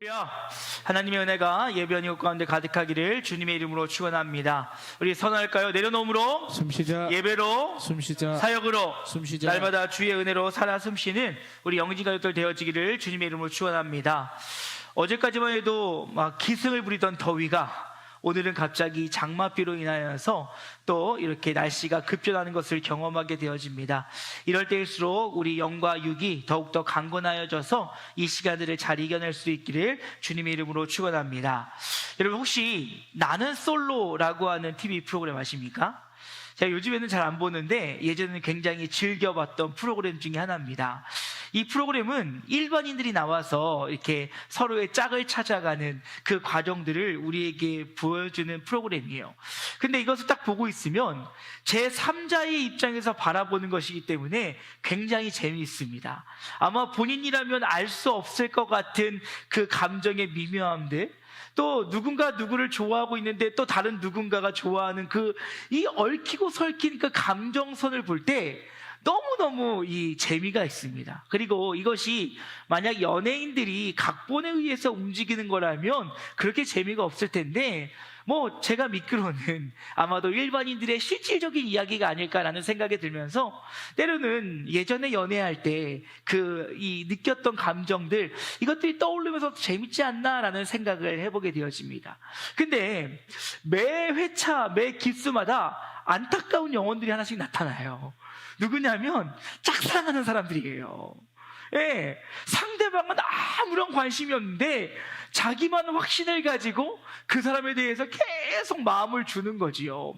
할렐루야. 하나님의 은혜가 예배한 이곳 가운데 가득하기를 주님의 이름으로 축원합니다. 우리 선언할까요? 내려놓음으로, 숨쉬자. 예배로, 숨쉬자. 사역으로, 숨쉬자. 날마다 주의 은혜로 살아 숨쉬는 우리 영진 가족들 되어지기를 주님의 이름으로 축원합니다. 어제까지만 해도 막 기승을 부리던 더위가 오늘은 갑자기 장맛비로 인하여서 또 이렇게 날씨가 급변하는 것을 경험하게 되어집니다. 이럴 때일수록 우리 영과 육이 더욱더 강건하여져서 이 시간들을 잘 이겨낼 수 있기를 주님의 이름으로 축원합니다. 여러분, 혹시 나는 솔로라고 하는 TV 프로그램 아십니까? 제가 요즘에는 잘 안 보는데 예전에는 굉장히 즐겨봤던 프로그램 중에 하나입니다. 이 프로그램은 일반인들이 나와서 이렇게 서로의 짝을 찾아가는 그 과정들을 우리에게 보여주는 프로그램이에요. 근데 이것을 딱 보고 있으면 제3자의 입장에서 바라보는 것이기 때문에 굉장히 재미있습니다. 아마 본인이라면 알 수 없을 것 같은 그 감정의 미묘함들, 또 누군가 누구를 좋아하고 있는데 또 다른 누군가가 좋아하는 이 얽히고 설킨 그 감정선을 볼 때 너무너무 이 재미가 있습니다. 그리고 이것이 만약 연예인들이 각본에 의해서 움직이는 거라면 그렇게 재미가 없을 텐데, 제가 믿기로는 아마도 일반인들의 실질적인 이야기가 아닐까라는 생각이 들면서 때로는 예전에 연애할 때 이 느꼈던 감정들, 이것들이 떠오르면서 재밌지 않나라는 생각을 해보게 되어집니다. 근데 매 회차, 매 기수마다 안타까운 영혼들이 하나씩 나타나요. 누구냐면 짝사랑하는 사람들이에요. 예, 상대방은 아무런 관심이 없는데 자기만 확신을 가지고 그 사람에 대해서 계속 마음을 주는 거지요.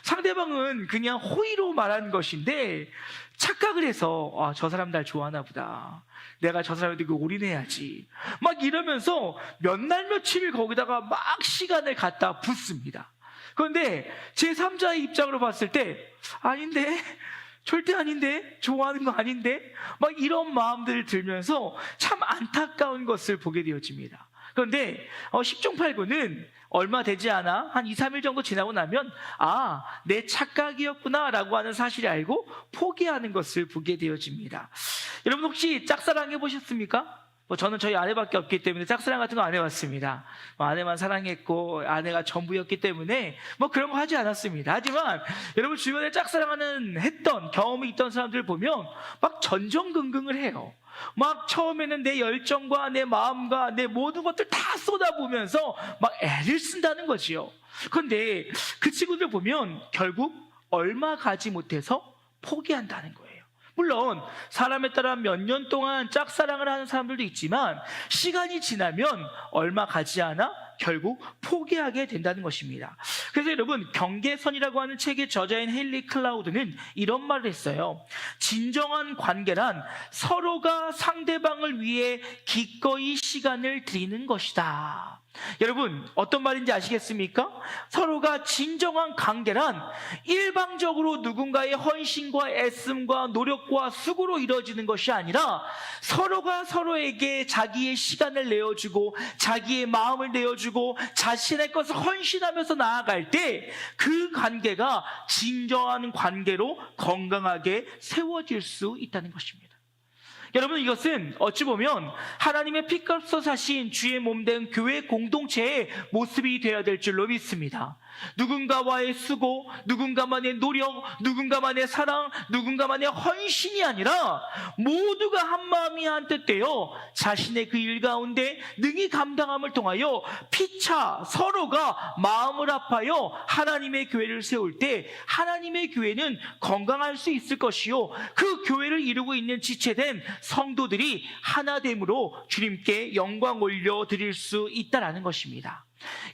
상대방은 그냥 호의로 말한 것인데 착각을 해서 저 사람 날 좋아하나 보다, 내가 저 사람한테 올인해야지, 막 이러면서 몇 날 며칠을 거기다가 막 시간을 갖다 붓습니다. 그런데 제3자의 입장으로 봤을 때 아닌데, 절대 아닌데, 좋아하는 거 아닌데, 막 이런 마음들을 들면서 참 안타까운 것을 보게 되어집니다. 그런데 10중 8구는 얼마 되지 않아 한 2, 3일 정도 지나고 나면 내 착각이었구나 라고 하는 사실을 알고 포기하는 것을 보게 되어집니다. 여러분, 혹시 짝사랑 해보셨습니까? 저는 저희 아내밖에 없기 때문에 짝사랑 같은 거 안 해봤습니다. 아내만 사랑했고 아내가 전부였기 때문에 그런 거 하지 않았습니다. 하지만 여러분, 주변에 했던 경험이 있던 사람들 보면 막 전전긍긍을 해요. 막 처음에는 내 열정과 내 마음과 내 모든 것들 다 쏟아부으면서 막 애를 쓴다는 거지요. 그런데 그 친구들 보면 결국 얼마 가지 못해서 포기한다는 거예요. 물론 사람에 따라 몇 년 동안 짝사랑을 하는 사람들도 있지만 시간이 지나면 얼마 가지 않아 결국 포기하게 된다는 것입니다. 그래서 여러분, 경계선이라고 하는 책의 저자인 헨리 클라우드는 이런 말을 했어요. 진정한 관계란 서로가 상대방을 위해 기꺼이 시간을 들이는 것이다. 여러분, 어떤 말인지 아시겠습니까? 서로가 진정한 관계란 일방적으로 누군가의 헌신과 애씀과 노력과 수고로 이루어지는 것이 아니라 서로가 서로에게 자기의 시간을 내어주고 자기의 마음을 내어주고 자신의 것을 헌신하면서 나아갈 때 그 관계가 진정한 관계로 건강하게 세워질 수 있다는 것입니다. 여러분, 이것은 어찌 보면 하나님의 피값으로 사신 주의 몸된 교회 공동체의 모습이 되어야 될 줄로 믿습니다. 누군가와의 수고, 누군가만의 노력, 누군가만의 사랑, 누군가만의 헌신이 아니라 모두가 한마음이 한뜻되어 자신의 그 일 가운데 능히 감당함을 통하여 피차 서로가 마음을 합하여 하나님의 교회를 세울 때 하나님의 교회는 건강할 수 있을 것이요, 그 교회를 이루고 있는 지체된 성도들이 하나됨으로 주님께 영광 올려드릴 수 있다라는 것입니다.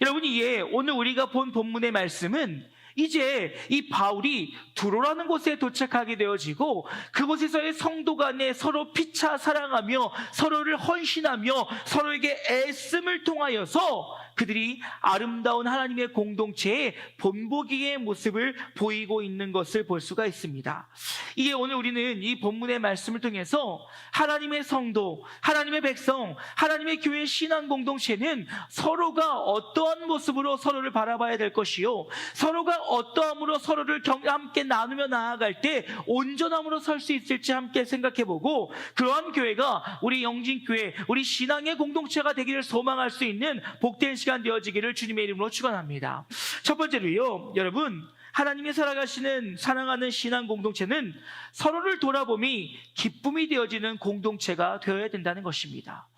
여러분, 이에 오늘 우리가 본 본문의 말씀은 이제 이 바울이 두로라는 곳에 도착하게 되어지고 그곳에서의 성도 간에 서로 피차 사랑하며 서로를 헌신하며 서로에게 애씀을 통하여서 그들이 아름다운 하나님의 공동체의 본보기의 모습을 보이고 있는 것을 볼 수가 있습니다. 이게 오늘 우리는 이 본문의 말씀을 통해서 하나님의 성도, 하나님의 백성, 하나님의 교회 신앙 공동체는 서로가 어떠한 모습으로 서로를 바라봐야 될 것이요, 서로가 어떠함으로 서로를 함께 나누며 나아갈 때 온전함으로 설 수 있을지 함께 생각해보고, 그러한 교회가 우리 영진교회, 우리 신앙의 공동체가 되기를 소망할 수 있는 복된 시간 되어지기를 주님의 이름으로 축원합니다. 첫 번째로요, 여러분, 하나님이 살아가시는 사랑하는 신앙 공동체는 서로를 돌아봄이 기쁨이 되어지는 공동체가 되어야 된다는 것입니다.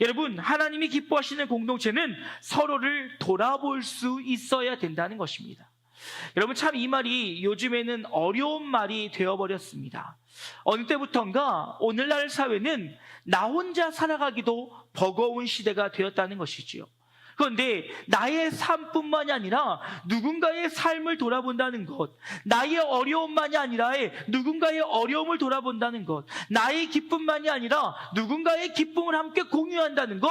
여러분, 하나님이 기뻐하시는 공동체는 서로를 돌아볼 수 있어야 된다는 것입니다. 여러분, 참 이 말이 요즘에는 어려운 말이 되어버렸습니다. 어느 때부턴가 오늘날 사회는 나 혼자 살아가기도 버거운 시대가 되었다는 것이지요. 그런데 나의 삶뿐만이 아니라 누군가의 삶을 돌아본다는 것, 나의 어려움만이 아니라 누군가의 어려움을 돌아본다는 것, 나의 기쁨만이 아니라 누군가의 기쁨을 함께 공유한다는 것,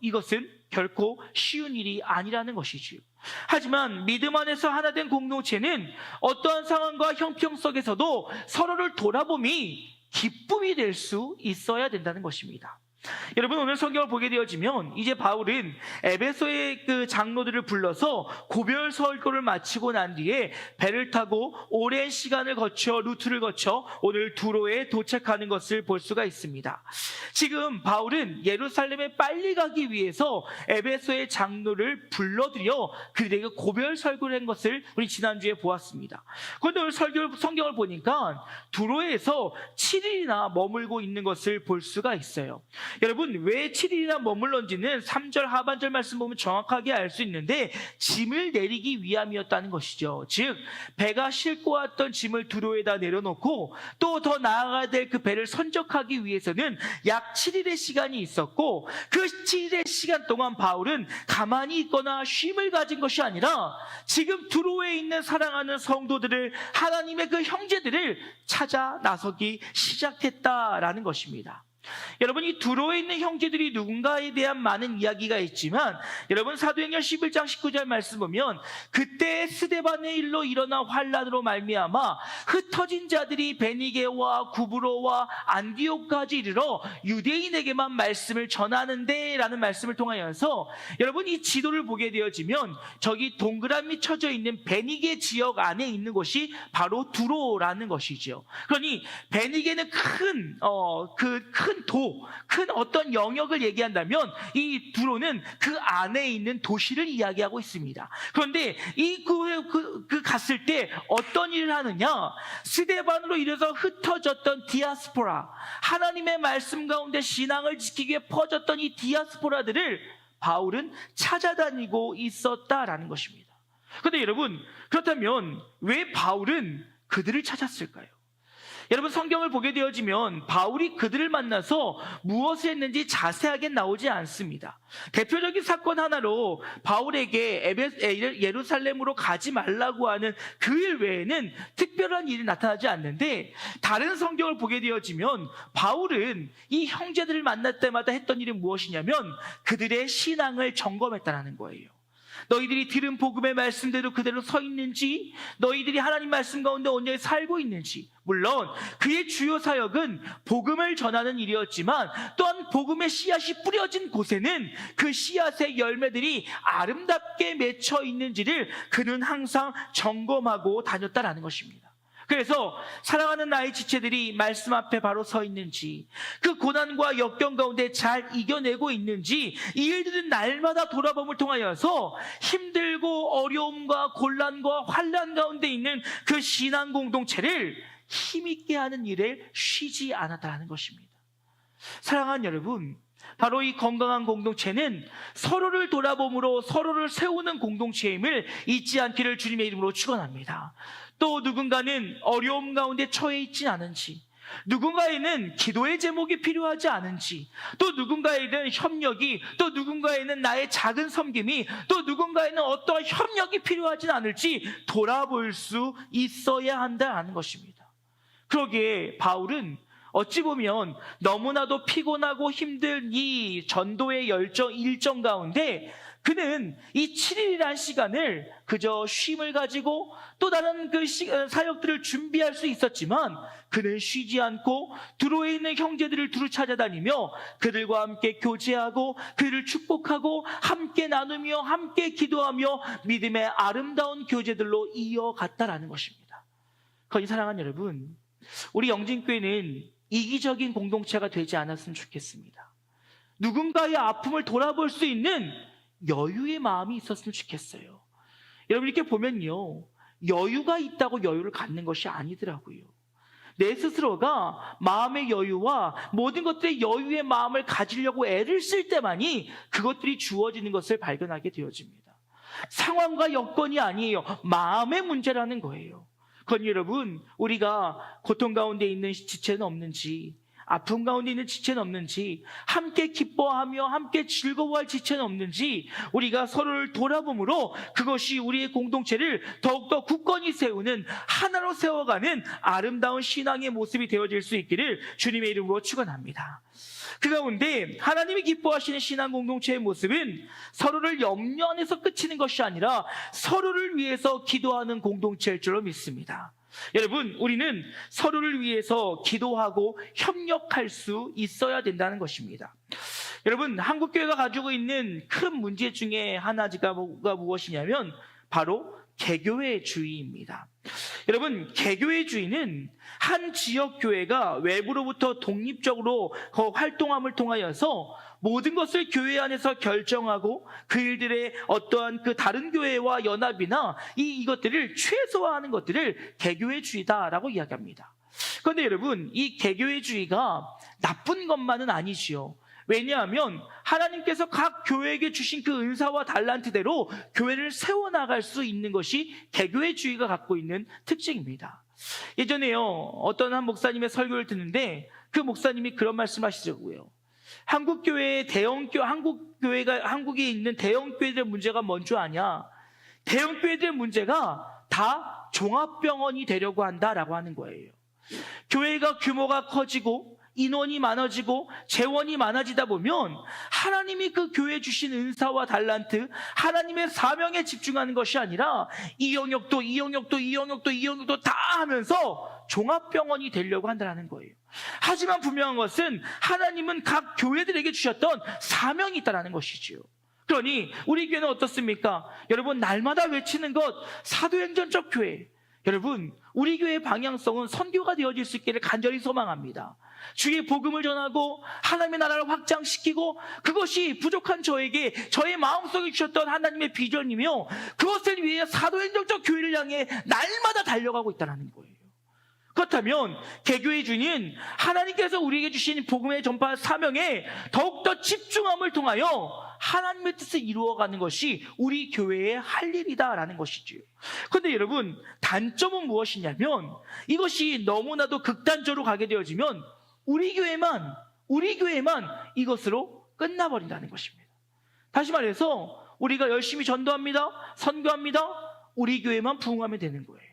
이것은 결코 쉬운 일이 아니라는 것이지요. 하지만 믿음 안에서 하나 된 공동체는 어떠한 상황과 형평 속에서도 서로를 돌아봄이 기쁨이 될 수 있어야 된다는 것입니다. 여러분, 오늘 성경을 보게 되어지면 이제 바울은 에베소의 그 장로들을 불러서 고별 설교를 마치고 난 뒤에 배를 타고 오랜 시간을 거쳐 루트를 거쳐 오늘 두로에 도착하는 것을 볼 수가 있습니다. 지금 바울은 예루살렘에 빨리 가기 위해서 에베소의 장로를 불러들여 그들에게 고별 설교를 한 것을 우리 지난주에 보았습니다. 그런데 오늘 성경을 보니까 두로에서 7일이나 머물고 있는 것을 볼 수가 있어요. 여러분, 왜 7일이나 머물렀는지는 3절 하반절 말씀 보면 정확하게 알 수 있는데, 짐을 내리기 위함이었다는 것이죠. 즉, 배가 싣고 왔던 짐을 두로에다 내려놓고 또 더 나아가야 될 그 배를 선적하기 위해서는 약 7일의 시간이 있었고, 그 7일의 시간 동안 바울은 가만히 있거나 쉼을 가진 것이 아니라 지금 두로에 있는 사랑하는 성도들을, 하나님의 그 형제들을 찾아 나서기 시작했다라는 것입니다. 여러분, 이 두로에 있는 형제들이 누군가에 대한 많은 이야기가 있지만, 여러분, 사도행전 11장 19절 말씀 보면 그때 스데반의 일로 일어난 환란으로 말미암아 흩어진 자들이 베니게와 구브로와 안디옥까지 이르러 유대인에게만 말씀을 전하는데 라는 말씀을 통하여서, 여러분, 이 지도를 보게 되어지면 저기 동그라미 쳐져 있는 베니게 지역 안에 있는 곳이 바로 두로라는 것이죠. 그러니 베니게는 큰 어떤 영역을 얘기한다면 이 두로는 그 안에 있는 도시를 이야기하고 있습니다. 그런데 그 갔을 때 어떤 일을 하느냐? 스데반으로 인해서 흩어졌던 디아스포라, 하나님의 말씀 가운데 신앙을 지키기 위해 퍼졌던 이 디아스포라들을 바울은 찾아다니고 있었다라는 것입니다. 그런데 여러분, 그렇다면 왜 바울은 그들을 찾았을까요? 여러분, 성경을 보게 되어지면 바울이 그들을 만나서 무엇을 했는지 자세하게 나오지 않습니다. 대표적인 사건 하나로 바울에게 예루살렘으로 가지 말라고 하는 그 일 외에는 특별한 일이 나타나지 않는데, 다른 성경을 보게 되어지면 바울은 이 형제들을 만날 때마다 했던 일이 무엇이냐면 그들의 신앙을 점검했다는 거예요. 너희들이 들은 복음의 말씀대로 그대로 서 있는지, 너희들이 하나님 말씀 가운데 온전히 살고 있는지. 물론 그의 주요 사역은 복음을 전하는 일이었지만, 또한 복음의 씨앗이 뿌려진 곳에는 그 씨앗의 열매들이 아름답게 맺혀 있는지를 그는 항상 점검하고 다녔다라는 것입니다. 그래서 사랑하는 나의 지체들이 말씀 앞에 바로 서 있는지, 그 고난과 역경 가운데 잘 이겨내고 있는지, 이 일들은 날마다 돌아봄을 통하여서 힘들고 어려움과 곤란과 환난 가운데 있는 그 신앙 공동체를 힘있게 하는 일에 쉬지 않았다는 것입니다. 사랑하는 여러분, 바로 이 건강한 공동체는 서로를 돌아봄으로 서로를 세우는 공동체임을 잊지 않기를 주님의 이름으로 축원합니다. 또 누군가는 어려움 가운데 처해 있지 않은지, 누군가에는 기도의 제목이 필요하지 않은지, 또 누군가에는 협력이, 또 누군가에는 나의 작은 섬김이, 또 누군가에는 어떠한 협력이 필요하진 않을지 돌아볼 수 있어야 한다는 것입니다. 그러기에 바울은 어찌 보면 너무나도 피곤하고 힘든 이 전도의 일정 가운데 그는 이 7일이라는 시간을 그저 쉼을 가지고 또 다른 사역들을 준비할 수 있었지만 그는 쉬지 않고 두로에 있는 형제들을 두루 찾아다니며 그들과 함께 교제하고 그들을 축복하고 함께 나누며 함께 기도하며 믿음의 아름다운 교제들로 이어갔다라는 것입니다. 거기 사랑하는 여러분, 우리 영진교회는 이기적인 공동체가 되지 않았으면 좋겠습니다. 누군가의 아픔을 돌아볼 수 있는 여유의 마음이 있었으면 좋겠어요. 여러분, 이렇게 보면요, 여유가 있다고 여유를 갖는 것이 아니더라고요. 내 스스로가 마음의 여유와 모든 것들의 여유의 마음을 가지려고 애를 쓸 때만이 그것들이 주어지는 것을 발견하게 되어집니다. 상황과 여건이 아니에요. 마음의 문제라는 거예요. 그건 여러분, 우리가 고통 가운데 있는 지체는 없는지, 아픔 가운데 있는 지체는 없는지, 함께 기뻐하며 함께 즐거워할 지체는 없는지 우리가 서로를 돌아봄으로 그것이 우리의 공동체를 더욱더 굳건히 세우는, 하나로 세워가는 아름다운 신앙의 모습이 되어질 수 있기를 주님의 이름으로 축원합니다. 그 가운데 하나님이 기뻐하시는 신앙 공동체의 모습은 서로를 염려 안에서 그치는 것이 아니라 서로를 위해서 기도하는 공동체일 줄로 믿습니다. 여러분, 우리는 서로를 위해서 기도하고 협력할 수 있어야 된다는 것입니다. 여러분, 한국교회가 가지고 있는 큰 문제 중에 하나가 무엇이냐면 바로 개교회주의입니다. 여러분, 개교회주의는 한 지역교회가 외부로부터 독립적으로 활동함을 통하여서 모든 것을 교회 안에서 결정하고 그 일들의 어떠한 그 다른 교회와 연합이나 이것들을 최소화하는 것들을 개교회주의다라고 이야기합니다. 그런데 여러분, 이 개교회주의가 나쁜 것만은 아니지요. 왜냐하면 하나님께서 각 교회에게 주신 그 은사와 달란트대로 교회를 세워나갈 수 있는 것이 개교회주의가 갖고 있는 특징입니다. 예전에요, 어떤 한 목사님의 설교를 듣는데 그 목사님이 그런 말씀 하시더라고요. 한국에 있는 대형교회들의 문제가 뭔 줄 아냐? 대형교회들의 문제가 다 종합병원이 되려고 한다라고 하는 거예요. 교회가 규모가 커지고 인원이 많아지고 재원이 많아지다 보면 하나님이 그 교회에 주신 은사와 달란트, 하나님의 사명에 집중하는 것이 아니라 이 영역도 다 하면서 종합병원이 되려고 한다는 거예요. 하지만 분명한 것은 하나님은 각 교회들에게 주셨던 사명이 있다는 것이지요. 그러니 우리 교회는 어떻습니까? 여러분, 날마다 외치는 것, 사도행전적 교회. 여러분, 우리 교회의 방향성은 선교가 되어질 수 있기를 간절히 소망합니다. 주의 복음을 전하고 하나님의 나라를 확장시키고 그것이 부족한 저에게 저의 마음속에 주셨던 하나님의 비전이며 그것을 위해 사도행정적 교회를 향해 날마다 달려가고 있다는 거예요. 그렇다면 개교의 주인 하나님께서 우리에게 주신 복음의 전파 사명에 더욱더 집중함을 통하여 하나님의 뜻을 이루어가는 것이 우리 교회의 할 일이다라는 것이지요. 그런데 여러분, 단점은 무엇이냐면 이것이 너무나도 극단적으로 가게 되어지면 우리 교회만 이것으로 끝나버린다는 것입니다. 다시 말해서 우리가 열심히 전도합니다, 선교합니다, 우리 교회만 부흥하면 되는 거예요.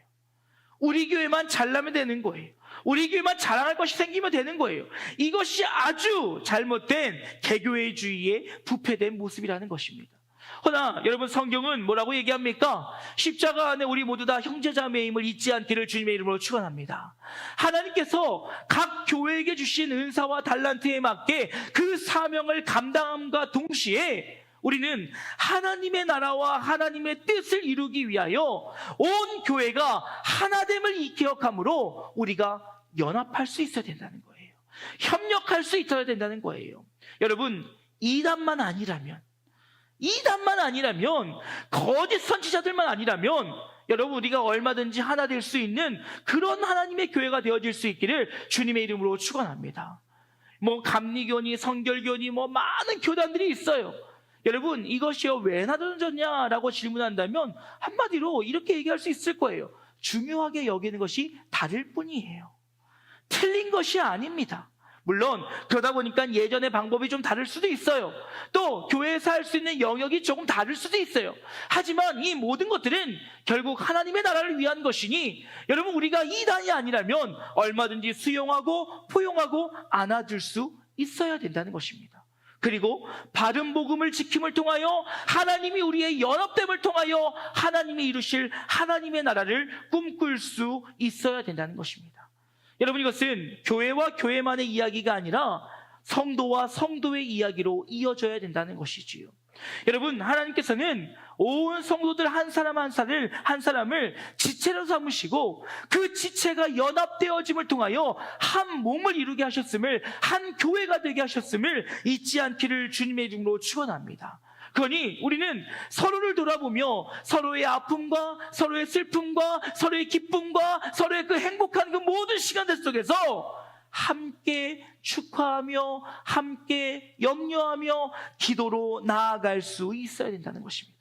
우리 교회만 잘나면 되는 거예요. 우리 교회만 자랑할 것이 생기면 되는 거예요. 이것이 아주 잘못된 개교회주의의 부패된 모습이라는 것입니다. 그러나 여러분, 성경은 뭐라고 얘기합니까? 십자가 안에 우리 모두 다 형제자매임을 잊지 않기를 주님의 이름으로 축원합니다. 하나님께서 각 교회에게 주신 은사와 달란트에 맞게 그 사명을 감당함과 동시에 우리는 하나님의 나라와 하나님의 뜻을 이루기 위하여 온 교회가 하나됨을 기억함으로 우리가 연합할 수 있어야 된다는 거예요. 협력할 수 있어야 된다는 거예요. 여러분, 이단만 아니라면, 거짓 선지자들만 아니라면 여러분, 우리가 얼마든지 하나 될 수 있는 그런 하나님의 교회가 되어질 수 있기를 주님의 이름으로 축원합니다. 감리교니 성결교니 많은 교단들이 있어요. 여러분, 이것이요 왜 나눠졌냐라고 질문한다면 한마디로 이렇게 얘기할 수 있을 거예요. 중요하게 여기는 것이 다를 뿐이에요. 틀린 것이 아닙니다. 물론 그러다 보니까 예전의 방법이 좀 다를 수도 있어요. 또 교회에서 할 수 있는 영역이 조금 다를 수도 있어요. 하지만 이 모든 것들은 결국 하나님의 나라를 위한 것이니 여러분, 우리가 이단이 아니라면 얼마든지 수용하고 포용하고 안아줄 수 있어야 된다는 것입니다. 그리고 바른 복음을 지킴을 통하여 하나님이 우리의 연합됨을 통하여 하나님이 이루실 하나님의 나라를 꿈꿀 수 있어야 된다는 것입니다. 여러분, 이것은 교회와 교회만의 이야기가 아니라 성도와 성도의 이야기로 이어져야 된다는 것이지요. 여러분, 하나님께서는 온 성도들 한 사람 한 사람을 지체로 삼으시고 그 지체가 연합되어짐을 통하여 한 몸을 이루게 하셨음을, 한 교회가 되게 하셨음을 잊지 않기를 주님의 이름으로 축원합니다. 그러니 우리는 서로를 돌아보며 서로의 아픔과 서로의 슬픔과 서로의 기쁨과 서로의 그 행복한 그 모든 시간들 속에서 함께 축하하며 함께 염려하며 기도로 나아갈 수 있어야 된다는 것입니다.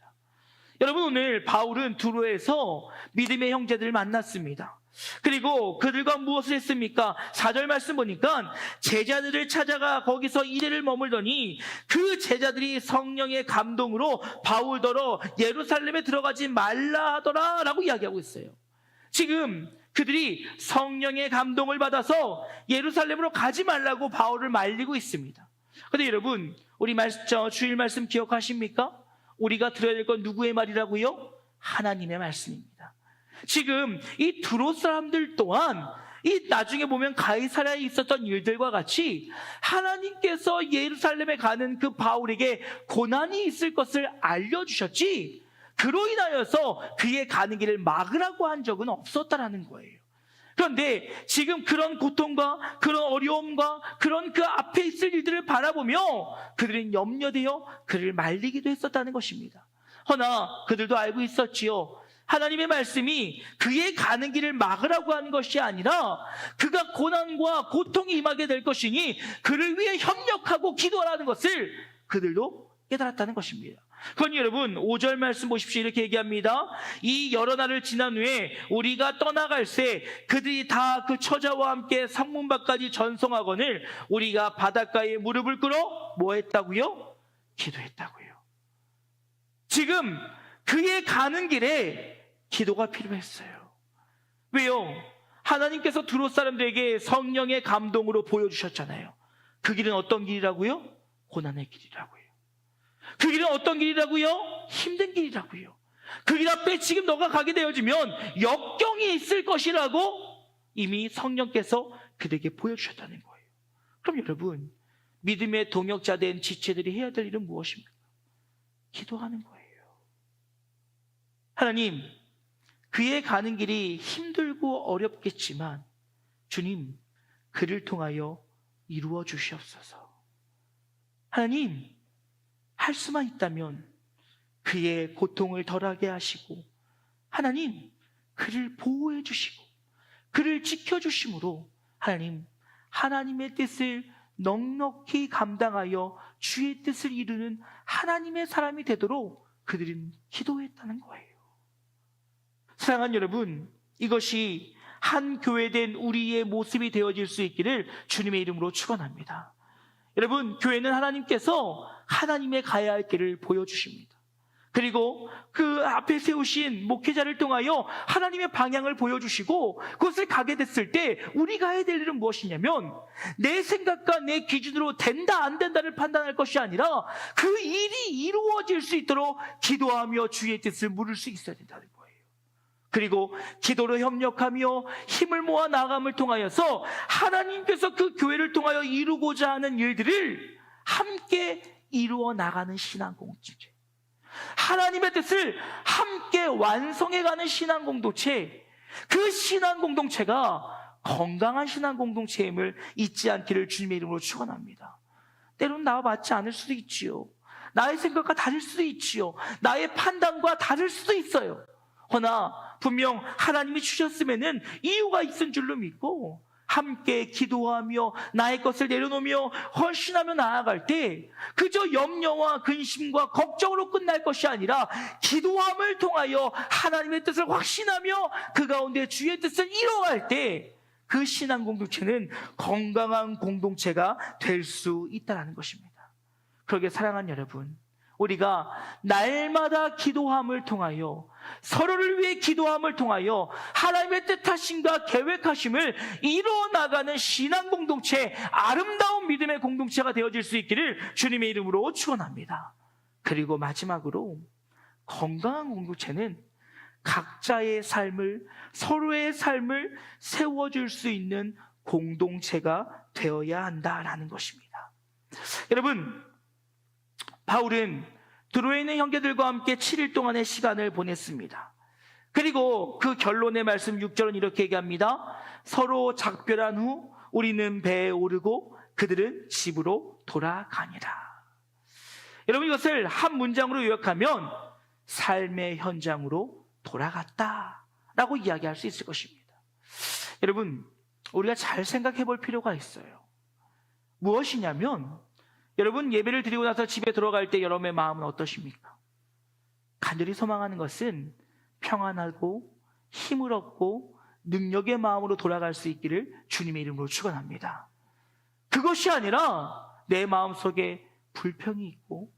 여러분, 오늘 바울은 두로에서 믿음의 형제들을 만났습니다. 그리고 그들과 무엇을 했습니까? 4절 말씀 보니까 제자들을 찾아가 거기서 이래를 머물더니 그 제자들이 성령의 감동으로 바울더러 예루살렘에 들어가지 말라 하더라 라고 이야기하고 있어요. 지금 그들이 성령의 감동을 받아서 예루살렘으로 가지 말라고 바울을 말리고 있습니다. 그런데 여러분, 우리 주일 말씀 기억하십니까? 우리가 들어야 될 건 누구의 말이라고요? 하나님의 말씀입니다. 지금 이 두로 사람들 또한 이 나중에 보면 가이사랴에 있었던 일들과 같이 하나님께서 예루살렘에 가는 그 바울에게 고난이 있을 것을 알려주셨지, 그로 인하여서 그의 가는 길을 막으라고 한 적은 없었다라는 거예요. 그런데 지금 그런 고통과 그런 어려움과 그런 그 앞에 있을 일들을 바라보며 그들은 염려되어 그를 말리기도 했었다는 것입니다. 허나 그들도 알고 있었지요. 하나님의 말씀이 그의 가는 길을 막으라고 하는 것이 아니라 그가 고난과 고통이 임하게 될 것이니 그를 위해 협력하고 기도하라는 것을 그들도 깨달았다는 것입니다. 그러니 여러분, 5절 말씀 보십시오. 이렇게 얘기합니다. 이 여러 날을 지난 후에 우리가 떠나갈새 그들이 다 그 처자와 함께 성문밖까지 전송하거늘 우리가 바닷가에 무릎을 꿇어 뭐 했다고요? 기도했다고요. 지금 그의 가는 길에 기도가 필요했어요. 왜요? 하나님께서 두로 사람들에게 성령의 감동으로 보여주셨잖아요. 그 길은 어떤 길이라고요? 고난의 길이라고요. 그 길은 어떤 길이라고요? 힘든 길이라고요. 그 길 앞에 지금 너가 가게 되어지면 역경이 있을 것이라고 이미 성령께서 그들에게 보여주셨다는 거예요. 그럼 여러분, 믿음의 동역자 된 지체들이 해야 될 일은 무엇입니까? 기도하는 거예요. 하나님, 그의 가는 길이 힘들고 어렵겠지만 주님, 그를 통하여 이루어 주시옵소서. 하나님, 할 수만 있다면 그의 고통을 덜하게 하시고 하나님, 그를 보호해 주시고 그를 지켜주심으로 하나님, 하나님의 뜻을 넉넉히 감당하여 주의 뜻을 이루는 하나님의 사람이 되도록 그들은 기도했다는 거예요. 사랑하는 여러분, 이것이 한 교회된 우리의 모습이 되어질 수 있기를 주님의 이름으로 축원합니다. 여러분, 교회는 하나님께서 하나님의 가야 할 길을 보여주십니다. 그리고 그 앞에 세우신 목회자를 통하여 하나님의 방향을 보여주시고 그것을 가게 됐을 때 우리가 해야 될 일은 무엇이냐면 내 생각과 내 기준으로 된다 안 된다를 판단할 것이 아니라 그 일이 이루어질 수 있도록 기도하며 주의 뜻을 물을 수 있어야 된다는 거예요. 그리고 기도로 협력하며 힘을 모아 나아감을 통하여서 하나님께서 그 교회를 통하여 이루고자 하는 일들을 함께 이루어 나가는 신앙 공동체, 하나님의 뜻을 함께 완성해가는 신앙 공동체, 그 신앙 공동체가 건강한 신앙 공동체임을 잊지 않기를 주님의 이름으로 축원합니다. 때로는 나와 맞지 않을 수도 있지요. 나의 생각과 다를 수도 있지요. 나의 판단과 다를 수도 있어요. 허나 분명 하나님이 주셨으면은 이유가 있은 줄로 믿고 함께 기도하며 나의 것을 내려놓으며 헌신하며 나아갈 때 그저 염려와 근심과 걱정으로 끝날 것이 아니라 기도함을 통하여 하나님의 뜻을 확신하며 그 가운데 주의 뜻을 이루어갈 때 그 신앙 공동체는 건강한 공동체가 될 수 있다는 것입니다. 그러게 사랑하는 여러분, 우리가 날마다 기도함을 통하여 서로를 위해 기도함을 통하여 하나님의 뜻하심과 계획하심을 이루어나가는 신앙 공동체, 아름다운 믿음의 공동체가 되어질 수 있기를 주님의 이름으로 축원합니다. 그리고 마지막으로 건강한 공동체는 각자의 삶을, 서로의 삶을 세워줄 수 있는 공동체가 되어야 한다라는 것입니다. 여러분, 바울은 드로에 있는 형제들과 함께 7일 동안의 시간을 보냈습니다. 그리고 그 결론의 말씀 6절은 이렇게 얘기합니다. 서로 작별한 후 우리는 배에 오르고 그들은 집으로 돌아가니라. 여러분, 이것을 한 문장으로 요약하면 삶의 현장으로 돌아갔다라고 이야기할 수 있을 것입니다. 여러분, 우리가 잘 생각해 볼 필요가 있어요. 무엇이냐면, 여러분, 예배를 드리고 나서 집에 들어갈 때 여러분의 마음은 어떠십니까? 간절히 소망하는 것은 평안하고 힘을 얻고 능력의 마음으로 돌아갈 수 있기를 주님의 이름으로 축원합니다. 그것이 아니라 내 마음속에 불평이 있고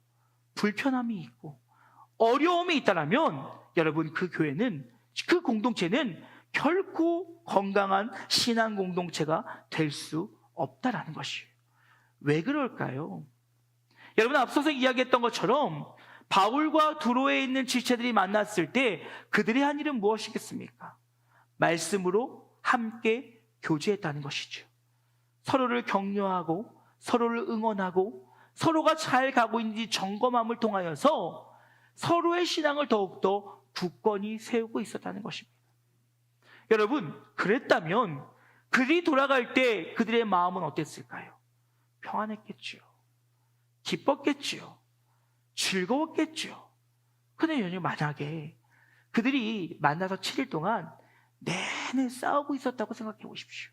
불편함이 있고 어려움이 있다면 여러분, 그 교회는, 그 공동체는 결코 건강한 신앙 공동체가 될 수 없다라는 것이에요. 왜 그럴까요? 여러분, 앞서서 이야기했던 것처럼 바울과 두로에 있는 지체들이 만났을 때 그들이 한 일은 무엇이겠습니까? 말씀으로 함께 교제했다는 것이죠. 서로를 격려하고 서로를 응원하고 서로가 잘 가고 있는지 점검함을 통하여서 서로의 신앙을 더욱더 굳건히 세우고 있었다는 것입니다. 여러분, 그랬다면 그들이 돌아갈 때 그들의 마음은 어땠을까요? 평안했겠죠. 기뻤겠죠. 즐거웠겠죠. 근데 만약에 그들이 만나서 7일 동안 내내 싸우고 있었다고 생각해 보십시오.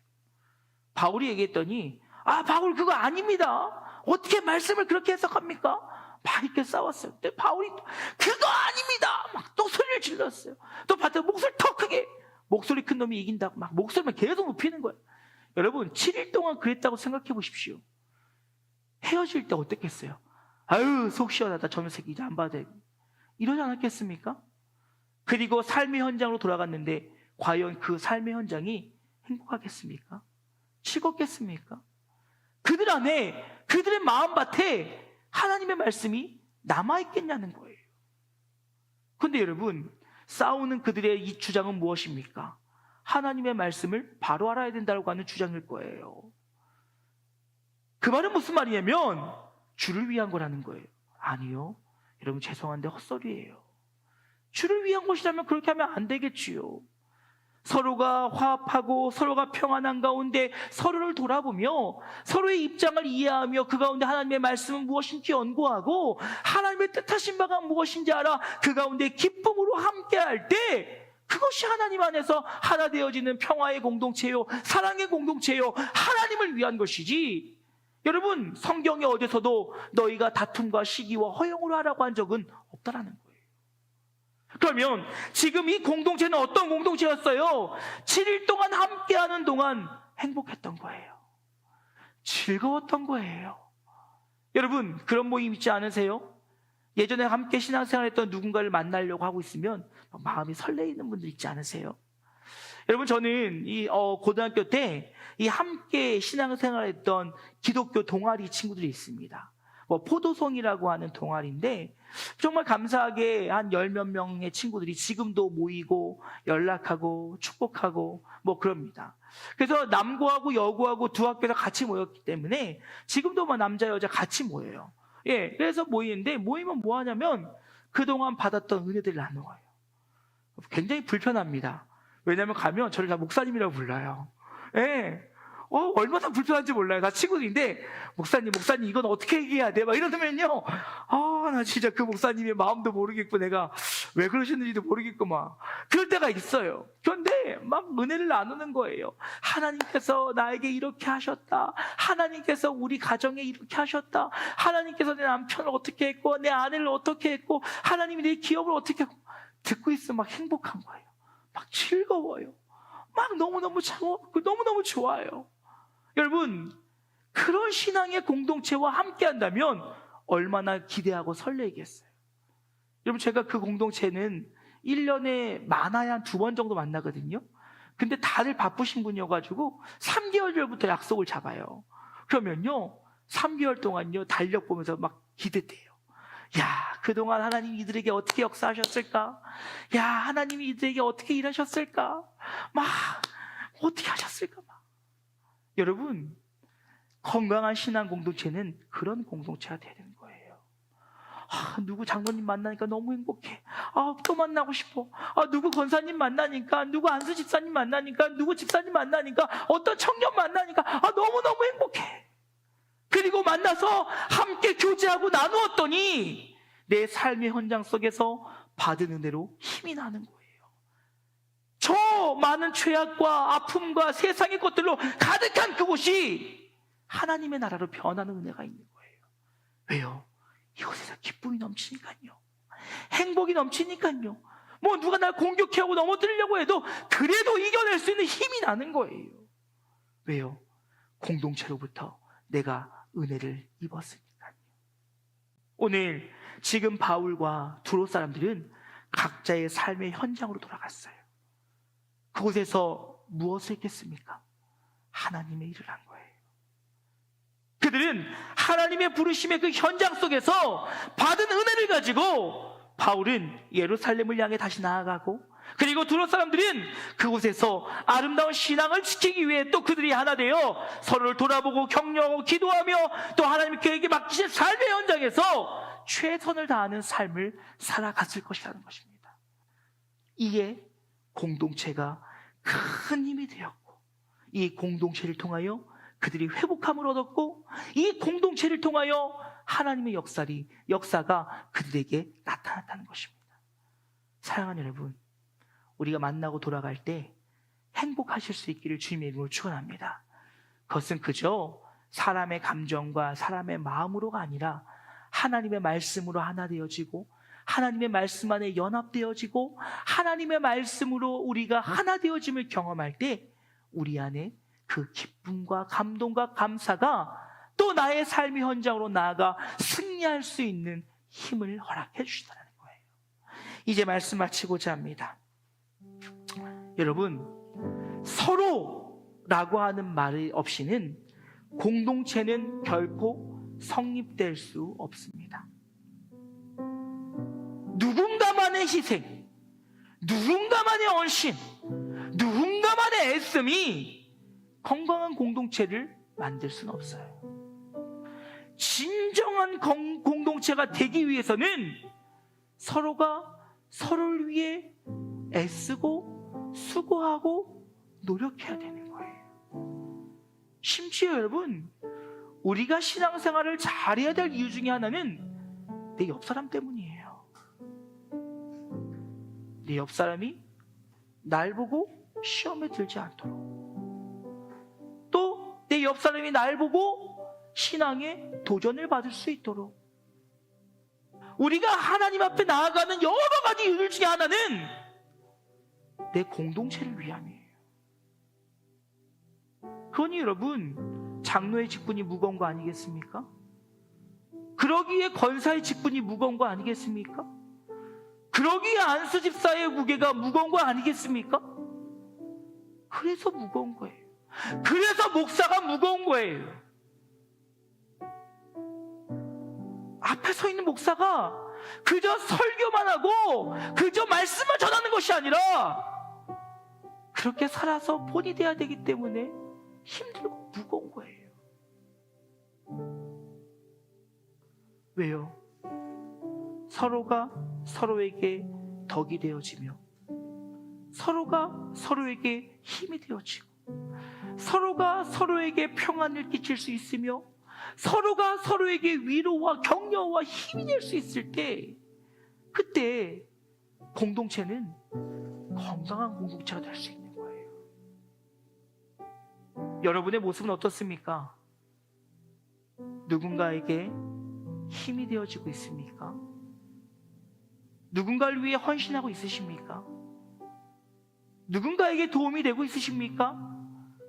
바울이 얘기했더니, 바울 그거 아닙니다. 어떻게 말씀을 그렇게 해석합니까? 막 이렇게 싸웠어요. 근데 바울이 그거 아닙니다. 막 또 소리를 질렀어요. 또 봤더니 목소리 더 크게. 목소리 큰 놈이 이긴다고 막 목소리만 계속 높이는 거예요. 여러분, 7일 동안 그랬다고 생각해 보십시오. 헤어질 때 어땠겠어요? 아유, 속 시원하다. 저 녀석 이제 안 봐도 되고. 이러지 않았겠습니까? 그리고 삶의 현장으로 돌아갔는데 과연 그 삶의 현장이 행복하겠습니까? 즐겁겠습니까? 그들 안에, 그들의 마음밭에 하나님의 말씀이 남아있겠냐는 거예요. 그런데 여러분, 싸우는 그들의 이 주장은 무엇입니까? 하나님의 말씀을 바로 알아야 된다고 하는 주장일 거예요. 그 말은 무슨 말이냐면 주를 위한 거라는 거예요. 아니요, 여러분, 죄송한데 헛소리예요. 주를 위한 것이라면 그렇게 하면 안 되겠지요. 서로가 화합하고 서로가 평안한 가운데 서로를 돌아보며 서로의 입장을 이해하며 그 가운데 하나님의 말씀은 무엇인지 연구하고 하나님의 뜻하신 바가 무엇인지 알아 그 가운데 기쁨으로 함께할 때 그것이 하나님 안에서 하나 되어지는 평화의 공동체요, 사랑의 공동체요, 하나님을 위한 것이지. 여러분, 성경에 어디서도 너희가 다툼과 시기와 허용으로 하라고 한 적은 없다라는 거예요. 그러면 지금 이 공동체는 어떤 공동체였어요? 7일 동안 함께하는 동안 행복했던 거예요. 즐거웠던 거예요. 여러분, 그런 모임 있지 않으세요? 예전에 함께 신앙생활했던 누군가를 만나려고 하고 있으면 마음이 설레이는 분들 있지 않으세요? 여러분, 저는 이 고등학교 때 이 함께 신앙생활했던 기독교 동아리 친구들이 있습니다. 포도송이라고 하는 동아리인데 정말 감사하게 한 10몇 명의 친구들이 지금도 모이고 연락하고 축복하고 그럽니다. 그래서 남고하고 여고하고 두 학교에서 같이 모였기 때문에 지금도 남자 여자 같이 모여요. 그래서 모이는데 모이면 뭐 하냐면 그동안 받았던 은혜들을 나누어요. 굉장히 불편합니다. 왜냐하면 가면 저를 다 목사님이라고 불러요. 얼마나 불편한지 몰라요. 다 친구들인데 목사님 이건 어떻게 얘기해야 돼? 막 이러면요, 나 진짜 그 목사님의 마음도 모르겠고 내가 왜 그러시는지도 모르겠고 막 그럴 때가 있어요. 그런데 막 은혜를 나누는 거예요. 하나님께서 나에게 이렇게 하셨다. 하나님께서 우리 가정에 이렇게 하셨다. 하나님께서 내 남편을 어떻게 했고 내 아내를 어떻게 했고 하나님이 내 기업을 어떻게 했고 듣고 있으면 막 행복한 거예요. 막 즐거워요. 막 너무너무 좋아요. 여러분, 그런 신앙의 공동체와 함께 한다면 얼마나 기대하고 설레겠어요. 여러분, 제가 그 공동체는 1년에 많아야 한 2번 정도 만나거든요. 근데 다들 바쁘신 분이어가지고 3개월 전부터 약속을 잡아요. 그러면요 3개월 동안요 달력 보면서 막 기대돼요. 야, 그동안 하나님 이들에게 어떻게 역사하셨을까? 야, 하나님이 이들에게 어떻게 일하셨을까? 막 어떻게 하셨을까? 막. 여러분, 건강한 신앙 공동체는 그런 공동체가 돼야 되는 거예요. 누구 장로님 만나니까 너무 행복해. 또 만나고 싶어. 누구 권사님 만나니까, 누구 안수 집사님 만나니까, 누구 집사님 만나니까, 어떤 청년 만나니까 너무너무 행복해. 그리고 만나서 함께 교제하고 나누었더니 내 삶의 현장 속에서 받은 은혜로 힘이 나는 거예요. 저 많은 죄악과 아픔과 세상의 것들로 가득한 그곳이 하나님의 나라로 변하는 은혜가 있는 거예요. 왜요? 이곳에서 기쁨이 넘치니까요. 행복이 넘치니까요. 뭐 누가 날 공격해하고 넘어뜨리려고 해도 그래도 이겨낼 수 있는 힘이 나는 거예요. 왜요? 공동체로부터 내가 은혜를 입었으니까요. 오늘 지금 바울과 두로 사람들은 각자의 삶의 현장으로 돌아갔어요. 그곳에서 무엇을 했겠습니까? 하나님의 일을 한 거예요. 그들은 하나님의 부르심의 그 현장 속에서 받은 은혜를 가지고 바울은 예루살렘을 향해 다시 나아가고, 그리고 두로 사람들은 그곳에서 아름다운 신앙을 지키기 위해 또 그들이 하나 되어 서로를 돌아보고 격려하고 기도하며 또 하나님이 그에게 맡기신 삶의 현장에서 최선을 다하는 삶을 살아갔을 것이라는 것입니다. 이게 공동체가 큰 힘이 되었고, 이 공동체를 통하여 그들이 회복함을 얻었고, 이 공동체를 통하여 하나님의 역사가 그들에게 나타났다는 것입니다. 사랑하는 여러분, 우리가 만나고 돌아갈 때 행복하실 수 있기를 주님의 이름으로 축원합니다. 그것은 그저 사람의 감정과 사람의 마음으로가 아니라 하나님의 말씀으로 하나 되어지고, 하나님의 말씀 안에 연합되어지고, 하나님의 말씀으로 우리가 하나 되어짐을 경험할 때 우리 안에 그 기쁨과 감동과 감사가 또 나의 삶의 현장으로 나아가 승리할 수 있는 힘을 허락해 주시다는 거예요. 이제 말씀 마치고자 합니다. 여러분, 서로라고 하는 말 없이는 공동체는 결코 성립될 수 없습니다. 누군가만의 희생, 누군가만의 언신, 누군가만의 애씀이 건강한 공동체를 만들 수는 없어요. 진정한 공동체가 되기 위해서는 서로가 서로를 위해 애쓰고 수고하고 노력해야 되는 거예요. 심지어 여러분, 우리가 신앙생활을 잘해야 될 이유 중에 하나는 내 옆 사람 때문이에요. 내 옆 사람이 날 보고 시험에 들지 않도록, 또 내 옆 사람이 날 보고 신앙에 도전을 받을 수 있도록, 우리가 하나님 앞에 나아가는 여러 가지 이유들 중에 하나는 내 공동체를 위함이에요. 그러니 여러분, 장로의 직분이 무거운 거 아니겠습니까? 그러기에 권사의 직분이 무거운 거 아니겠습니까? 그러기에 안수 집사의 무게가 무거운 거 아니겠습니까? 그래서 무거운 거예요. 그래서 목사가 무거운 거예요. 앞에 서 있는 목사가 그저 설교만 하고 그저 말씀만 전하는 것이 아니라 그렇게 살아서 본이 돼야 되기 때문에 힘들고 무거운 거예요. 왜요? 서로가 서로에게 덕이 되어지며, 서로가 서로에게 힘이 되어지고, 서로가 서로에게 평안을 끼칠 수 있으며, 서로가 서로에게 위로와 격려와 힘이 될 수 있을 때, 그때 공동체는 건강한 공동체가 될 수 있는 거예요. 여러분의 모습은 어떻습니까? 누군가에게 힘이 되어지고 있습니까? 누군가를 위해 헌신하고 있으십니까? 누군가에게 도움이 되고 있으십니까?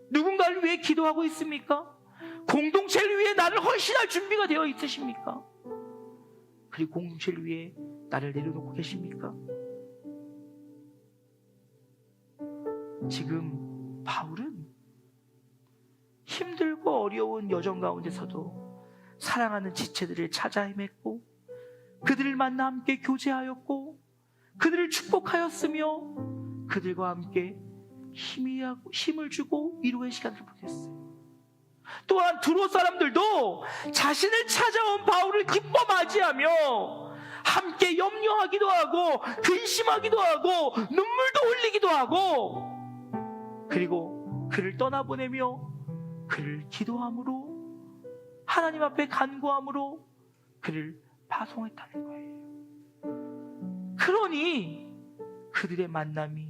누군가를 위해 기도하고 있습니까? 공동체를 위해 나를 헌신할 준비가 되어 있으십니까? 그리고 공동체를 위해 나를 내려놓고 계십니까? 지금 바울은 힘들고 어려운 여정 가운데서도 사랑하는 지체들을 찾아 헤맸고 그들을 만나 함께 교제하였고 그들을 축복하였으며 그들과 함께 힘을 주고 위로의 시간을 보냈어요. 또한 두로 사람들도 자신을 찾아온 바울을 기뻐 맞이하며 함께 염려하기도 하고 근심하기도 하고 눈물도 흘리기도 하고 그리고 그를 떠나보내며 그를 기도함으로 하나님 앞에 간구함으로 그를 파송했다는 거예요. 그러니 그들의 만남이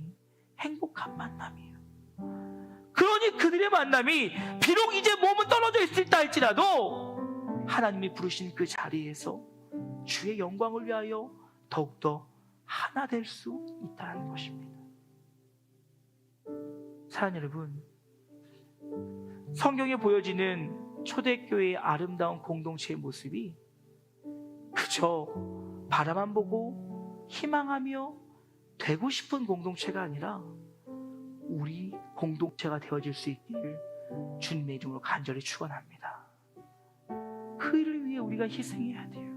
행복한 만남이에요. 그러니 그들의 만남이 비록 이제 몸은 떨어져 있을다 할지라도 하나님이 부르신 그 자리에서 주의 영광을 위하여 더욱더 하나 될 수 있다는 것입니다. 사랑하는 여러분, 성경에 보여지는 초대교회의 아름다운 공동체의 모습이 그저 바라만 보고 희망하며 되고 싶은 공동체가 아니라 우리 공동체가 되어질 수 있기를 주님의 이름으로 간절히 축원합니다. 그 일을 위해 우리가 희생해야 돼요.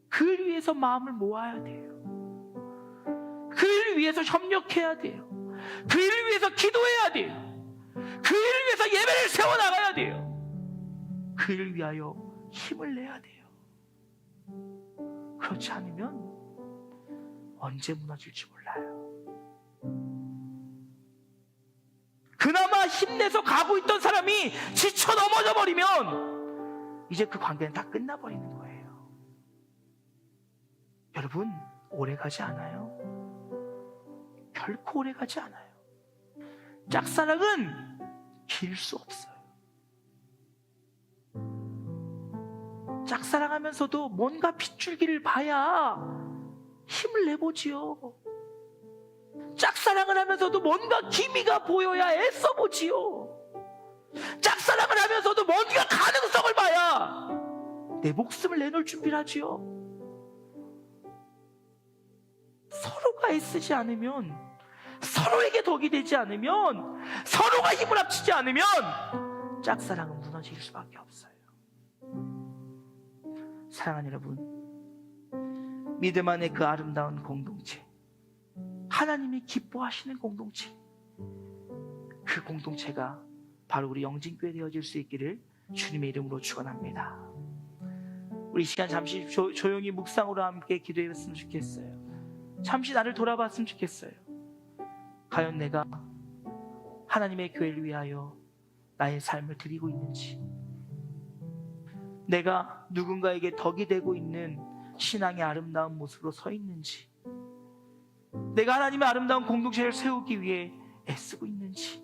그 일을 위해서 마음을 모아야 돼요. 그 일을 위해서 협력해야 돼요. 그 일을 위해서 기도해야 돼요. 그 일을 위해서 예배를 세워나가야 돼요. 그 일을 위하여 힘을 내야 돼요. 그렇지 않으면 언제 무너질지 몰라요. 그나마 힘내서 가고 있던 사람이 지쳐 넘어져 버리면 이제 그 관계는 다 끝나버리는 거예요. 여러분, 오래가지 않아요. 결코 오래가지 않아요. 짝사랑은 길 수 없어요. 짝사랑하면서도 뭔가 핏줄기를 봐야 힘을 내보지요. 짝사랑을 하면서도 뭔가 기미가 보여야 애써보지요. 짝사랑을 하면서도 뭔가 가능성을 봐야 내 목숨을 내놓을 준비를 하지요. 서로가 애쓰지 않으면, 서로에게 덕이 되지 않으면, 서로가 힘을 합치지 않으면 짝사랑은 무너질 수밖에 없어요. 사랑하는 여러분, 믿음 안에 그 아름다운 공동체, 하나님이 기뻐하시는 공동체, 그 공동체가 바로 우리 영진교회 되어질 수 있기를 주님의 이름으로 축원합니다. 우리 시간 잠시 조용히 묵상으로 함께 기도했으면 좋겠어요. 잠시 나를 돌아봤으면 좋겠어요. 과연 내가 하나님의 교회를 위하여 나의 삶을 드리고 있는지, 내가 누군가에게 덕이 되고 있는 신앙의 아름다운 모습으로 서 있는지, 내가 하나님의 아름다운 공동체를 세우기 위해 애쓰고 있는지,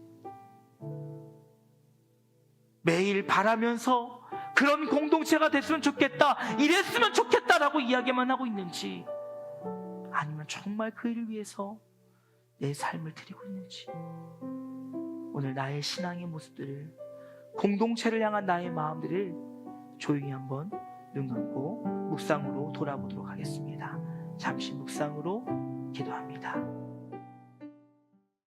매일 바라면서 그런 공동체가 됐으면 좋겠다, 이랬으면 좋겠다라고 이야기만 하고 있는지, 아니면 정말 그 일을 위해서 내 삶을 드리고 있는지, 오늘 나의 신앙의 모습들을, 공동체를 향한 나의 마음들을 조용히 한번 눈 감고 묵상으로 돌아보도록 하겠습니다. 잠시 묵상으로 기도합니다.